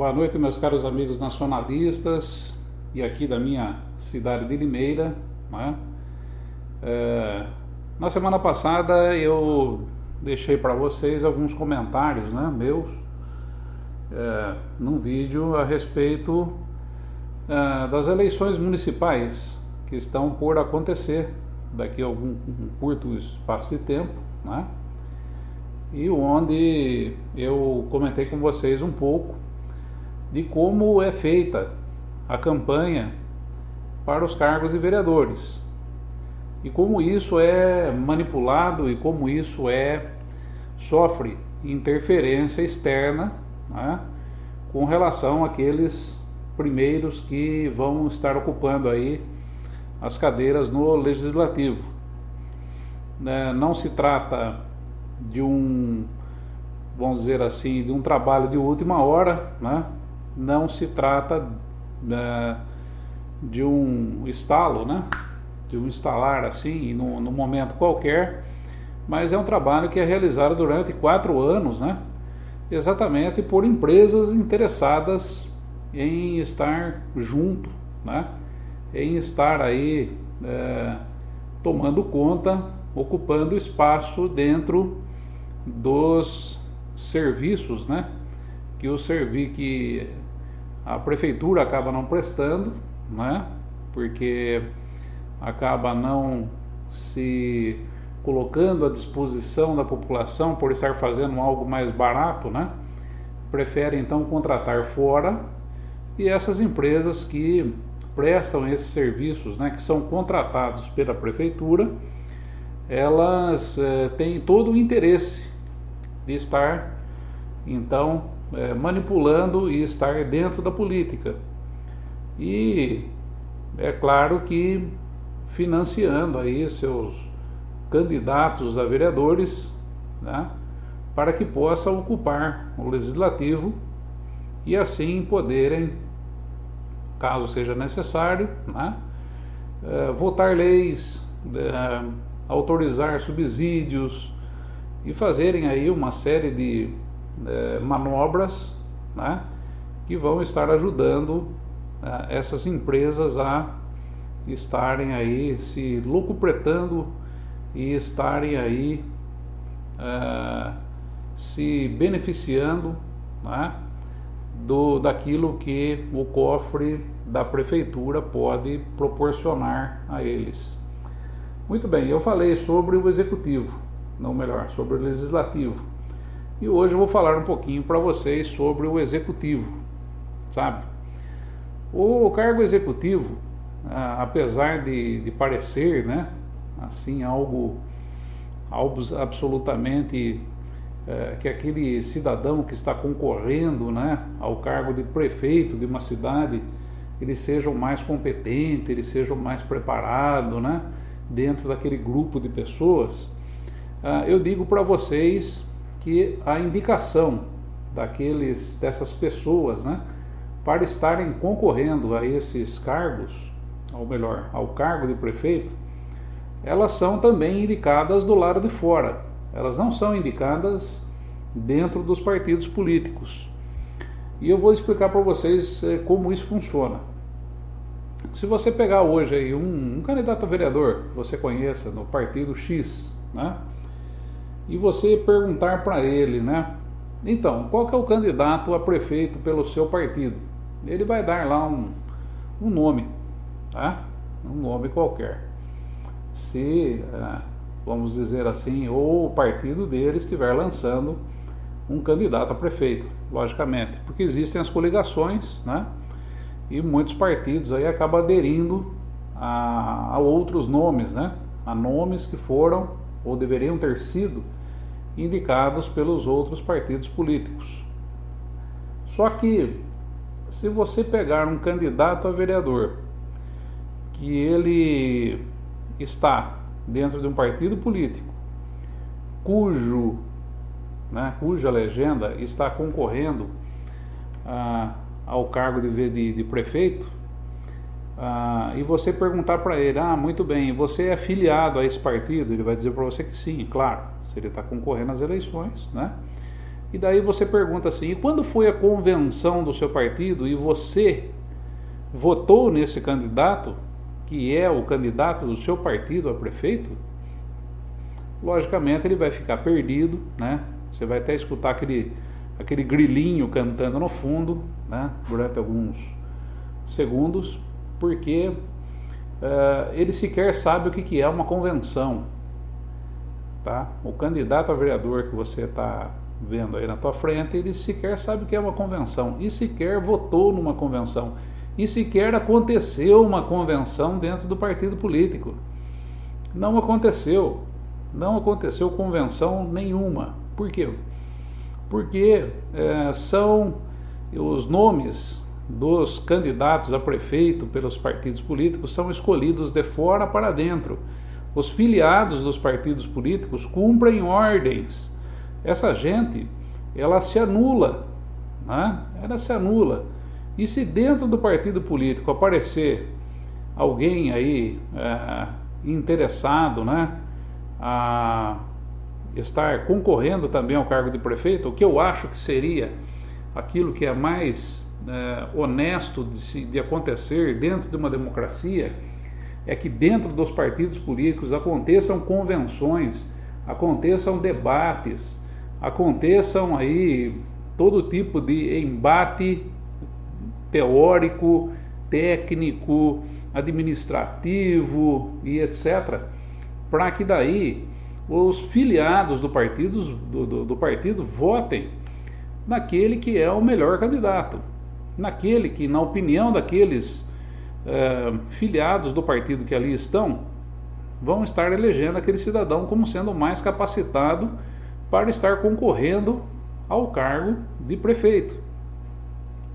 Boa noite, meus caros amigos nacionalistas e aqui da minha cidade de Limeira, né? Na semana passada eu deixei para vocês alguns comentários, né, meus, num vídeo a respeito das eleições municipais que estão por acontecer daqui a algum curto espaço de tempo, né? E onde eu comentei com vocês um pouco de como é feita a campanha para os cargos de vereadores e como isso é manipulado e como isso sofre interferência externa, né, com relação àqueles primeiros que vão estar ocupando aí as cadeiras no legislativo. Não se trata de vamos dizer assim, de um trabalho de última hora, né? Não se trata de um estalo, né? De um instalar assim no momento qualquer, mas é um trabalho que é realizado durante 4 anos, né? Exatamente por empresas interessadas em estar junto, né? Em estar aí tomando conta, ocupando espaço dentro dos serviços, né, que a prefeitura acaba não prestando, né, porque acaba não se colocando à disposição da população por estar fazendo algo mais barato, né, prefere então contratar fora, e essas empresas que prestam esses serviços, né, que são contratados pela prefeitura, elas têm todo o interesse de estar então manipulando e estar dentro da política, e é claro que financiando aí seus candidatos a vereadores, né, para que possa ocupar o legislativo e assim poderem, caso seja necessário, né, votar leis, autorizar subsídios e fazerem aí uma série de manobras, né, que vão estar ajudando essas empresas a estarem aí se lucupretando e estarem aí se beneficiando, né, daquilo que o cofre da prefeitura pode proporcionar a eles. Muito bem, eu falei sobre o executivo, não melhor, sobre o legislativo. E hoje eu vou falar um pouquinho para vocês sobre o executivo, sabe? O cargo executivo, apesar de parecer, né, assim, algo absolutamente que aquele cidadão que está concorrendo, né, ao cargo de prefeito de uma cidade, ele seja o mais competente, ele seja o mais preparado, né, dentro daquele grupo de pessoas, eu digo para vocês que a indicação dessas pessoas, né, para estarem concorrendo a esses cargos, ou melhor, ao cargo de prefeito, elas são também indicadas do lado de fora, elas não são indicadas dentro dos partidos políticos. E eu vou explicar para vocês como isso funciona. Se você pegar hoje aí um candidato a vereador que você conheça no partido X, né, e você perguntar para ele, né, então, qual que é o candidato a prefeito pelo seu partido? Ele vai dar lá um nome, tá? Um nome qualquer. Se, vamos dizer assim, ou o partido dele estiver lançando um candidato a prefeito, logicamente, porque existem as coligações, né? E muitos partidos aí acabam aderindo a outros nomes, né? A nomes que foram ou deveriam ter sido indicados pelos outros partidos políticos. Só que se você pegar um candidato a vereador que ele está dentro de um partido político cuja legenda está concorrendo ao cargo de prefeito, e você perguntar para ele, muito bem, você é afiliado a esse partido? Ele vai dizer para você que sim, claro, se ele está concorrendo às eleições, né? E daí você pergunta assim, e quando foi a convenção do seu partido e você votou nesse candidato, que é o candidato do seu partido a prefeito? Logicamente ele vai ficar perdido, né? Você vai até escutar aquele grilinho cantando no fundo, né? Durante alguns segundos, porque ele sequer sabe o que é uma convenção, tá? O candidato a vereador que você está vendo aí na tua frente, ele sequer sabe o que é uma convenção, e sequer votou numa convenção, e sequer aconteceu uma convenção dentro do partido político. Não aconteceu convenção nenhuma. Por quê? Porque são os nomes dos candidatos a prefeito pelos partidos políticos são escolhidos de fora para dentro. Os filiados dos partidos políticos cumprem ordens. Essa gente, ela se anula, né? Ela se anula. E se dentro do partido político aparecer alguém aí interessado, né, a estar concorrendo também ao cargo de prefeito, o que eu acho que seria aquilo que é mais honesto de acontecer dentro de uma democracia, é que dentro dos partidos políticos aconteçam convenções, aconteçam debates, aconteçam aí todo tipo de embate teórico, técnico, administrativo e etc., para que daí os filiados do partido votem naquele que é o melhor candidato, naquele que, na opinião daqueles filiados do partido que ali estão, vão estar elegendo aquele cidadão como sendo mais capacitado para estar concorrendo ao cargo de prefeito.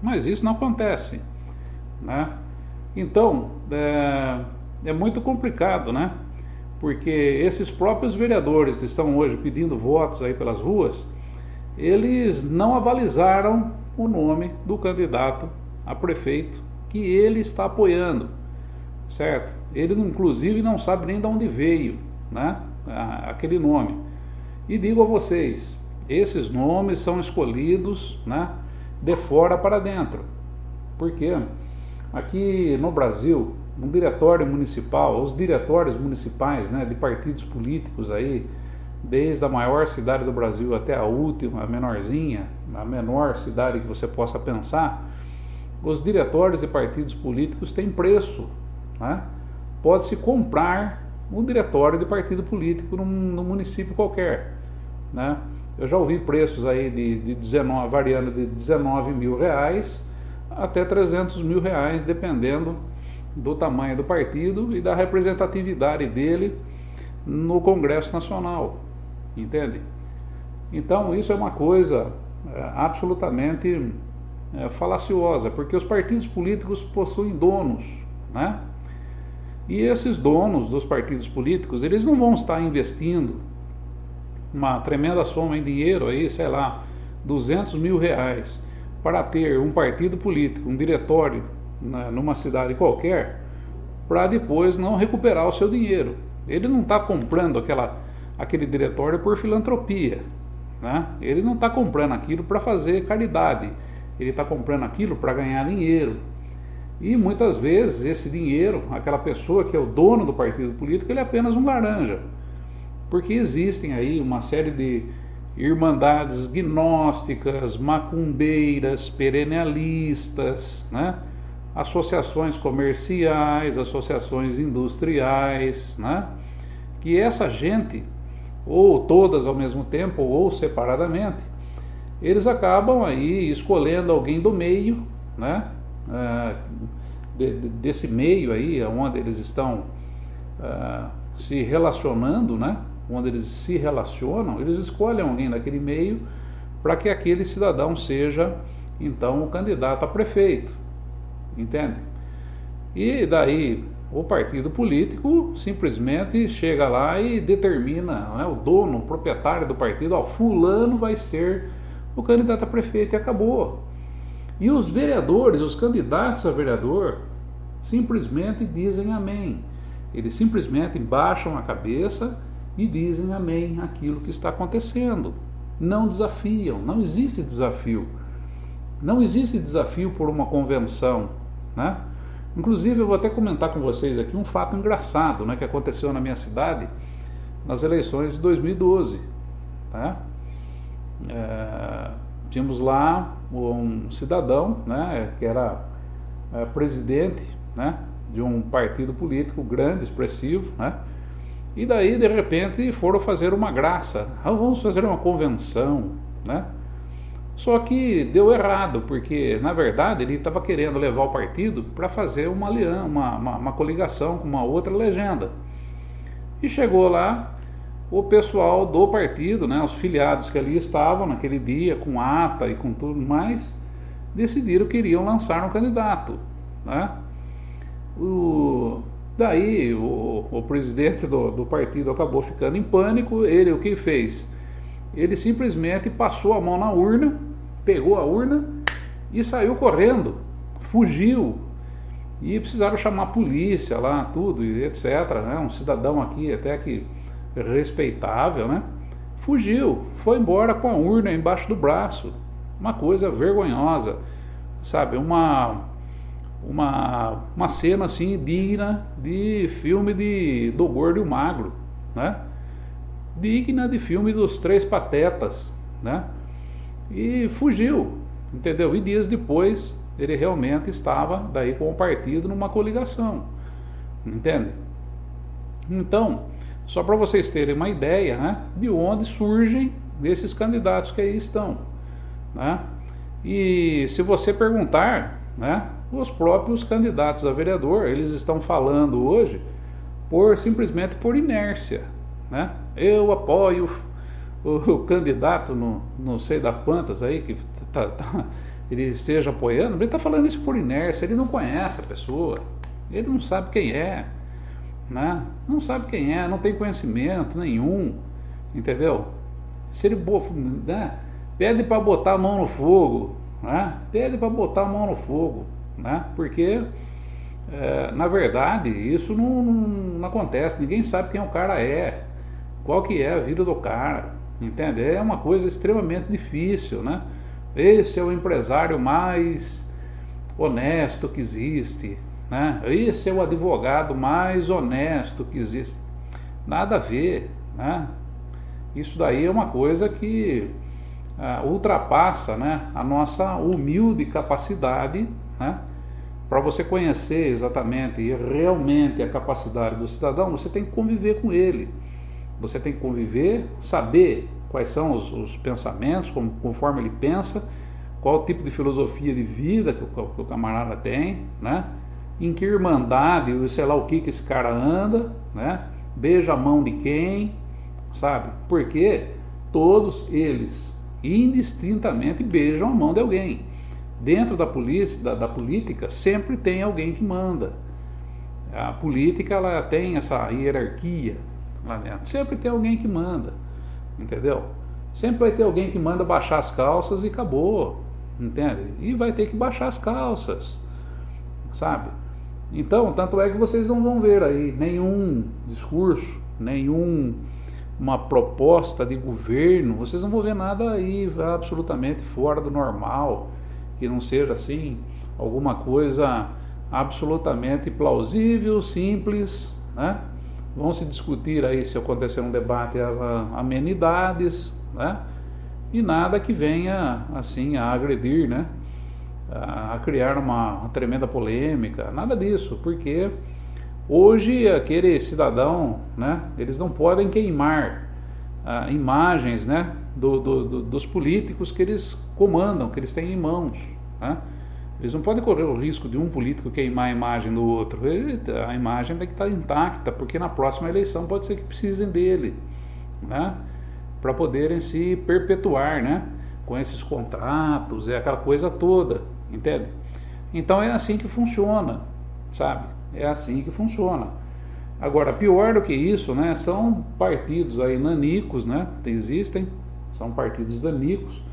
Mas isso não acontece, né? Então, é muito complicado, né? Porque esses próprios vereadores que estão hoje pedindo votos aí pelas ruas, eles não avalizaram o nome do candidato a prefeito que ele está apoiando, certo? Ele inclusive não sabe nem de onde veio, né, aquele nome. E digo a vocês, esses nomes são escolhidos, né, de fora para dentro. Porque aqui no Brasil, um diretório municipal, os diretórios municipais, né, de partidos políticos aí, desde a maior cidade do Brasil até a última, a menorzinha, a menor cidade que você possa pensar, os diretórios de partidos políticos têm preço, né? Pode-se comprar um diretório de partido político num município qualquer, né? Eu já ouvi preços aí variando de 19 mil reais até 300 mil reais, dependendo do tamanho do partido e da representatividade dele no Congresso Nacional, entende? Então isso é uma coisa absolutamente falaciosa, porque os partidos políticos possuem donos, né? E esses donos dos partidos políticos, eles não vão estar investindo uma tremenda soma em dinheiro aí, sei lá, 200 mil reais para ter um partido político, um diretório, né, numa cidade qualquer, para depois não recuperar o seu dinheiro. Ele não está comprando aquele diretório por filantropia, né? Ele não está comprando aquilo para fazer caridade, ele está comprando aquilo para ganhar dinheiro. E muitas vezes esse dinheiro, aquela pessoa que é o dono do partido político, ele é apenas um laranja. Porque existem aí uma série de irmandades gnósticas, macumbeiras, perennialistas, né? Associações comerciais, associações industriais, né? Que essa gente, ou todas ao mesmo tempo, ou separadamente, eles acabam aí escolhendo alguém do meio, né? Desse meio aí, onde eles estão se relacionando, né? Onde eles se relacionam, eles escolhem alguém daquele meio para que aquele cidadão seja, então, o candidato a prefeito, entende? E daí o partido político simplesmente chega lá e determina, né, o dono, o proprietário do partido, ó, fulano vai ser o candidato a prefeito e acabou. E os vereadores, os candidatos a vereador, simplesmente dizem amém. Eles simplesmente baixam a cabeça e dizem amém àquilo que está acontecendo, não desafiam, não existe desafio. Não existe desafio por uma convenção, né? Inclusive eu vou até comentar com vocês aqui um fato engraçado, né, que aconteceu na minha cidade nas eleições de 2012, tá? Tínhamos lá um cidadão, né, que era presidente, né, de um partido político grande, expressivo, né? E daí de repente foram fazer uma graça, vamos fazer uma convenção, né? Só que deu errado, porque na verdade ele estava querendo levar o partido para fazer uma aliança, uma coligação com uma outra legenda. E chegou lá o pessoal do partido, né, os filiados que ali estavam naquele dia, com ata e com tudo mais, decidiram que iriam lançar um candidato, né? Daí o presidente do partido acabou ficando em pânico. Ele o que fez? Ele simplesmente passou a mão na urna, pegou a urna e saiu correndo, fugiu. E precisaram chamar a polícia lá, tudo, e etc, né? Um cidadão aqui até que respeitável, né? Fugiu, foi embora com a urna embaixo do braço. Uma coisa vergonhosa, sabe? Uma cena assim digna de filme do Gordo e o Magro, né? Digna de filme dos Três Patetas, né? E fugiu, entendeu? E dias depois ele realmente estava daí com o partido numa coligação, entende? Então, só para vocês terem uma ideia, né, de onde surgem esses candidatos que aí estão, né? E se você perguntar, né, os próprios candidatos a vereador, eles estão falando hoje simplesmente por inércia, né? Eu apoio o candidato, não sei da quantas aí, que ele esteja apoiando, ele está falando isso por inércia, ele não conhece a pessoa, ele não sabe quem é, né? Não sabe quem é, não tem conhecimento nenhum, entendeu? Se ele, né, pede para botar a mão no fogo, né? Pede para botar a mão no fogo, né? Porque na verdade isso não acontece, ninguém sabe quem o cara é, qual que é a vida do cara, entende? É uma coisa extremamente difícil, né? Esse é o empresário mais honesto que existe, né? Esse é o advogado mais honesto que existe. Nada a ver, né? Isso daí é uma coisa que ultrapassa, né, a nossa humilde capacidade, né? Para você conhecer exatamente e realmente a capacidade do cidadão, você tem que conviver com ele. Você tem que conviver, saber quais são os pensamentos, conforme ele pensa, qual o tipo de filosofia de vida que o camarada tem, né? Em que irmandade, sei lá o que esse cara anda, né? Beija a mão de quem, sabe? Porque todos eles, indistintamente, beijam a mão de alguém. Dentro da política, sempre tem alguém que manda. A política, ela tem essa hierarquia lá dentro. Sempre tem alguém que manda, entendeu? Sempre vai ter alguém que manda baixar as calças e acabou, entende? E vai ter que baixar as calças, sabe? Então, tanto é que vocês não vão ver aí nenhum discurso, uma proposta de governo, vocês não vão ver nada aí absolutamente fora do normal, que não seja assim, alguma coisa absolutamente plausível, simples, né? Vão se discutir aí, se acontecer um debate, amenidades, né? E nada que venha assim a agredir, né? A criar uma tremenda polêmica, nada disso, porque hoje aquele cidadão, né, eles não podem queimar imagens, né, dos políticos que eles comandam, que eles têm em mãos, né? Eles não podem correr o risco de um político queimar a imagem do outro. A imagem tem que estar intacta, porque na próxima eleição pode ser que precisem dele, né, para poderem se perpetuar, né, com esses contratos, aquela coisa toda, entende? Então é assim que funciona, sabe? É assim que funciona. Agora, pior do que isso, né, são partidos aí nanicos, né, existem, são partidos nanicos,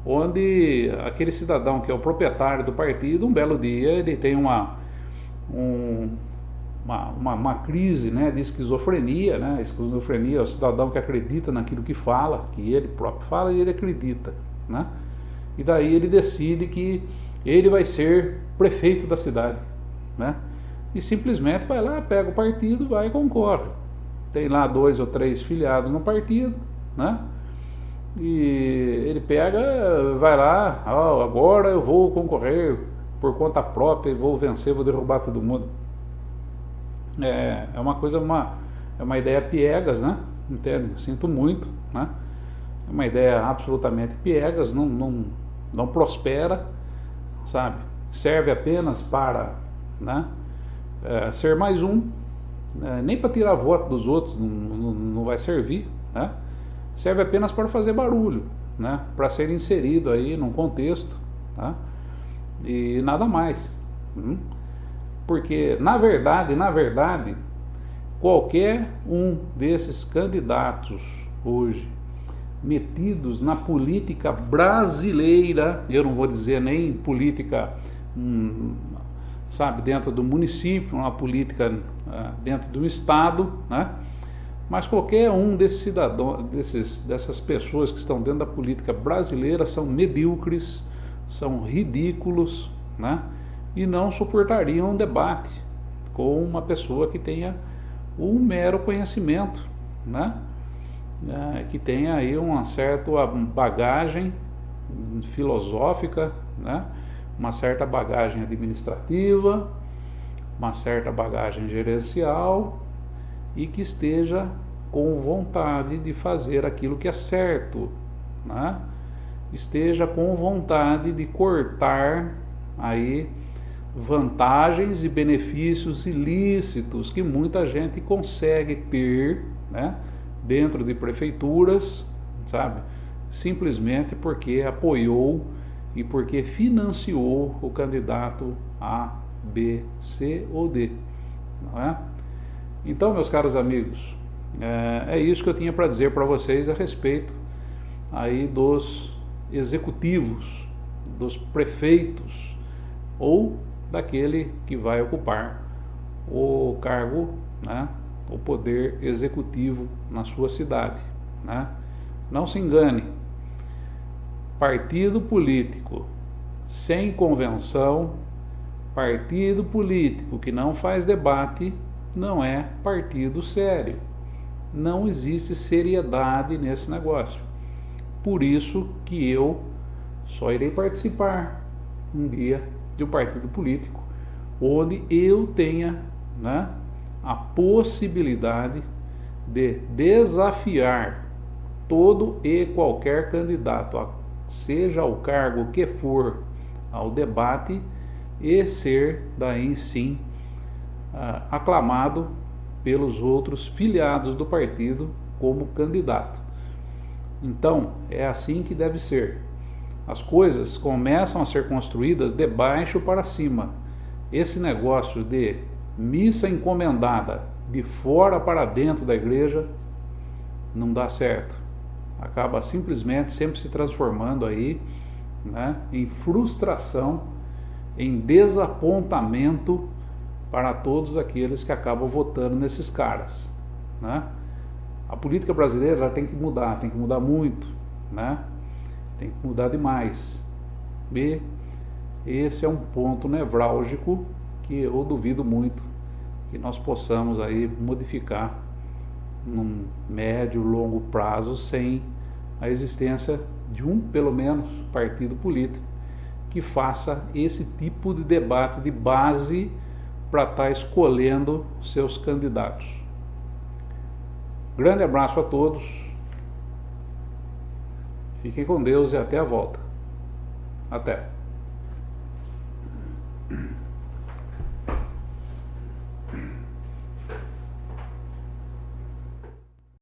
onde aquele cidadão que é o proprietário do partido, um belo dia ele tem um uma crise, né, de esquizofrenia, né? Esquizofrenia é o cidadão que acredita naquilo que fala, que ele próprio fala e ele acredita, né? E daí ele decide que ele vai ser prefeito da cidade, né? E simplesmente vai lá, pega o partido, vai e concorre. Tem lá 2 ou 3 filiados no partido, né? E ele pega, vai lá, agora eu vou concorrer por conta própria, vou vencer, vou derrubar todo mundo. É uma coisa, é uma ideia piegas, né? Entende? Sinto muito, né? É uma ideia absolutamente piegas, não prospera, sabe? Serve apenas para, né, ser mais um, nem para tirar voto dos outros, não vai servir, né? Serve apenas para fazer barulho, né? Para ser inserido aí num contexto, tá? E nada mais. Porque na verdade, qualquer um desses candidatos hoje metidos na política brasileira, eu não vou dizer nem política, sabe, dentro do município, uma política dentro do estado, né? Mas qualquer um desses cidadãos, dessas pessoas que estão dentro da política brasileira são medíocres, são ridículos, né? E não suportariam um debate com uma pessoa que tenha um mero conhecimento, né? Que tenha aí uma certa bagagem filosófica, né? Uma certa bagagem administrativa, uma certa bagagem gerencial e que esteja com vontade de fazer aquilo que é certo, né? Esteja com vontade de cortar aí vantagens e benefícios ilícitos que muita gente consegue ter, né, dentro de prefeituras, sabe? Simplesmente porque apoiou e porque financiou o candidato A, B, C ou D, não é? Então, meus caros amigos, é isso que eu tinha para dizer para vocês a respeito aí dos executivos, dos prefeitos ou daquele que vai ocupar o cargo, né, o poder executivo na sua cidade, né? Não se engane, partido político sem convenção, partido político que não faz debate, não é partido sério. Não existe seriedade nesse negócio. Por isso que eu só irei participar um dia de um partido político onde eu tenha, né, a possibilidade de desafiar todo e qualquer candidato, seja o cargo que for, ao debate e ser daí sim aclamado pelos outros filiados do partido como candidato. Então, é assim que deve ser. As coisas começam a ser construídas de baixo para cima. Esse negócio de missa encomendada de fora para dentro da igreja não dá certo. Acaba simplesmente sempre se transformando aí, né, em frustração, em desapontamento para todos aqueles que acabam votando nesses caras, né? A política brasileira ela tem que mudar muito, né? Tem que mudar demais. E esse é um ponto nevrálgico que eu duvido muito que nós possamos aí modificar num médio, longo prazo sem a existência de pelo menos, partido político que faça esse tipo de debate de base para estar escolhendo seus candidatos. Grande abraço a todos. Fiquem com Deus e até a volta. Até.